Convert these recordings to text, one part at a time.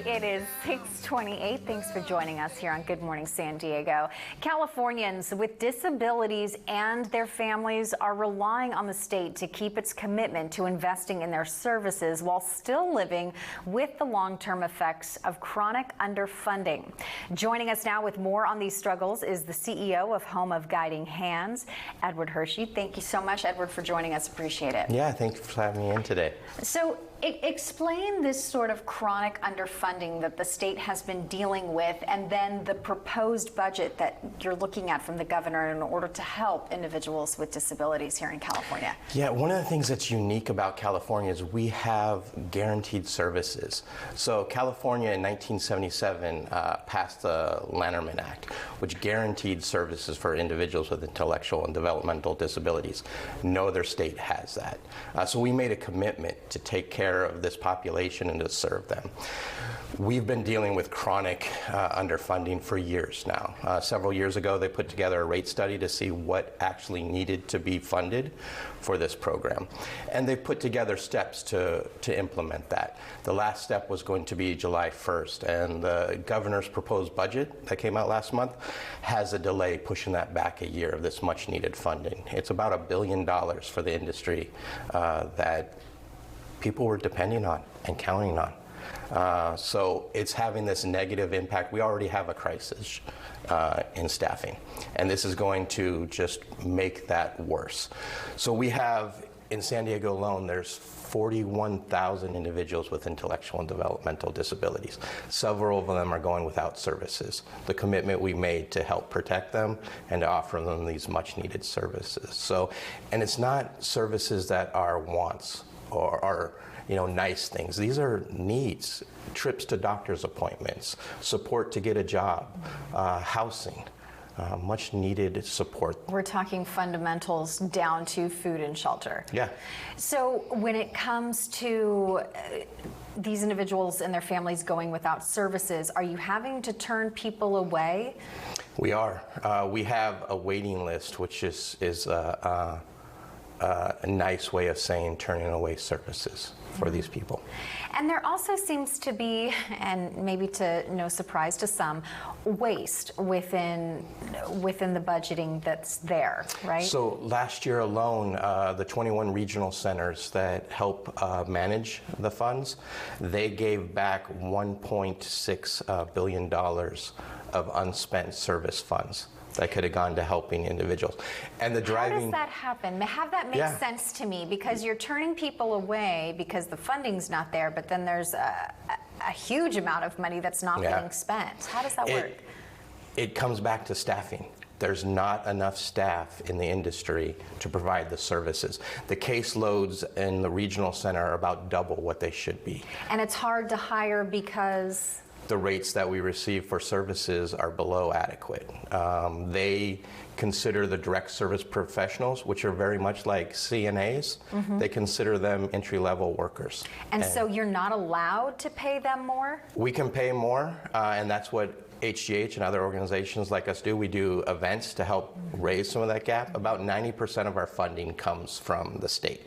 It is 6:28. Thanks for joining us here on Good Morning San Diego. Californians with disabilities and their families are relying on the state to keep its commitment to investing in their services while still living with the long-term effects of chronic underfunding. Joining us now with more on these struggles is the CEO of Home of Guiding Hands, Edward Hershey. Thank you so much, Edward, for joining us. Appreciate it. Yeah, thank you for having me in today. So explain this sort of chronic underfunding that the state has been dealing with, and then the proposed budget that you're looking at from the governor in order to help individuals with disabilities here in California. Yeah, one of the things that's unique about California is we have guaranteed services. So California in 1977 passed the Lanterman Act, which guaranteed services for individuals with intellectual and developmental disabilities. No other state has that. So we made a commitment to take care of this population and to serve them. We've been dealing with chronic underfunding for years now. Several years ago, they put together a rate study to see what actually needed to be funded for this program. And they put together steps to implement that. The last step was going to be July 1st, and the governor's proposed budget that came out last month has a delay pushing that back a year of this much needed funding. It's about $1 billion for the industry that people were depending on and counting on. So it's having this negative impact. We already have a crisis in staffing, and this is going to just make that worse. So we have, in San Diego alone, there's 41,000 individuals with intellectual and developmental disabilities. Several of them are going without services. The commitment we made to help protect them and to offer them these much needed services. So, and it's not services that are wants or are, nice things. These are needs: trips to doctor's appointments, support to get a job, housing, much needed support. We're talking fundamentals down to food and shelter. Yeah. So when it comes to these individuals and their families going without services, are you having to turn people away? We are. We have a waiting list, which is a nice way of saying turning away services for these people. And there also seems to be, and maybe to no surprise to some, waste within the budgeting that's there, right? So last year alone, the 21 regional centers that help manage the funds, they gave back $1.6 billion of unspent service funds that could have gone to helping individuals. And the driving... How does that happen? Have that make sense to me, because you're turning people away because the funding's not there, but then there's a huge amount of money that's not being spent. How does that work? It comes back to staffing. There's not enough staff in the industry to provide the services. The caseloads in the regional center are about double what they should be. And it's hard to hire because... the rates that we receive for services are below adequate. They consider the direct service professionals, which are very much like CNAs, they consider them entry-level workers. And so you're not allowed to pay them more? We can pay more, and that's what HGH and other organizations like us do. We do events to help raise some of that gap. About 90% of our funding comes from the state,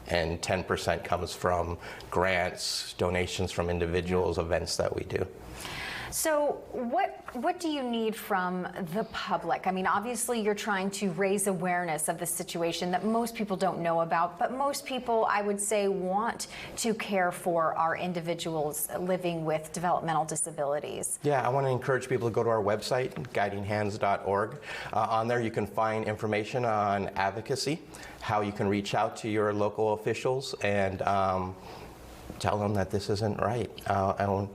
and 10% comes from grants, donations from individuals, events that we do. So what do you need from the public? I mean, obviously you're trying to raise awareness of the situation that most people don't know about, but most people, I would say, want to care for our individuals living with developmental disabilities. Yeah, I want to encourage people to go to our website, guidinghands.org. On there you can find information on advocacy, how you can reach out to your local officials and tell them that this isn't right, and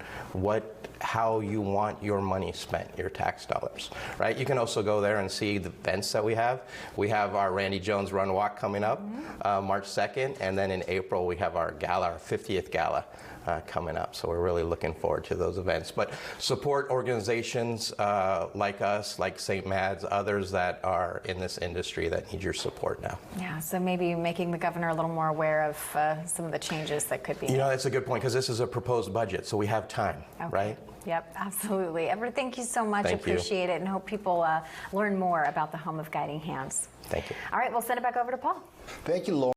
how you want your money spent, your tax dollars, right? You can also go there and see the events that we have. We have our Randy Jones Run Walk coming up March 2nd, and then in April we have our gala, our 50th gala coming up. So we're really looking forward to those events. But support organizations like us, like St. Mad's, others that are in this industry that need your support now. Yeah, so maybe making the governor a little more aware of some of the changes that could be. That's a good point, because this is a proposed budget, so we have time, right? Yep, absolutely. Edward, thank you so much. Thank you. Appreciate it, and hope people learn more about the Home of Guiding Hands. Thank you. All right, we'll send it back over to Paul. Thank you, Lauren.